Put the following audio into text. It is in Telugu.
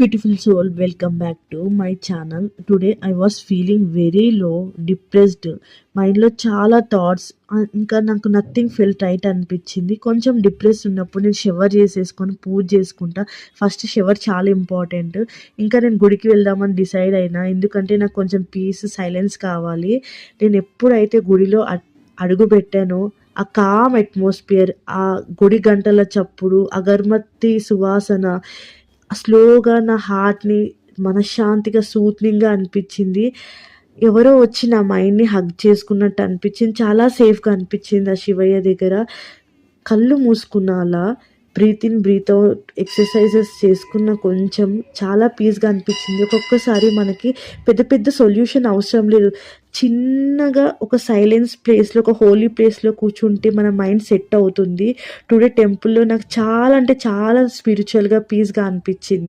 Beautiful soul, welcome back to my channel. Today I was feeling very low, depressed. మైండ్లో చాలా థాట్స్, ఇంకా నాకు నథింగ్ ఫెల్ట్ రైట్ అనిపించింది. కొంచెం డిప్రెస్ ఉన్నప్పుడు నేను షవర్ చేసేసుకొని పూజ చేసుకుంటా. ఫస్ట్ షవర్ చాలా ఇంపార్టెంట్. ఇంకా నేను గుడికి వెళ్దామని డిసైడ్ అయినా, ఎందుకంటే నాకు కొంచెం పీస్, సైలెన్స్ కావాలి. నేను ఎప్పుడైతే గుడిలో అడుగు పెట్టానో ఆ కామ్ అట్మాస్ఫియర్, ఆ గుడి గంటల చప్పుడు, అగరబత్తి సువాసన స్లోగా నా హార్ట్ని మనశ్శాంతిగా, సూత్నింగ్గా అనిపించింది. ఎవరో వచ్చి నా మైండ్ని హగ్ చేసుకున్నట్టు అనిపించింది. చాలా సేఫ్గా అనిపించింది ఆ శివయ్య దగ్గర. కళ్ళు మూసుకున్న అలా breathe in breathe out exercises చేసుకున్న కొంచెం చాలా పీస్గా అనిపించింది. ఒక్కొక్కసారి మనకి పెద్ద పెద్ద సొల్యూషన్ అవసరం లేదు. చిన్నగా ఒక సైలెన్స్ ప్లేస్లో, ఒక హోలీ ప్లేస్లో కూర్చుంటే మన మైండ్ సెట్ అవుతుంది. టుడే టెంపుల్లో నాకు చాలా అంటే చాలా స్పిరిచువల్గా పీస్గా అనిపించింది.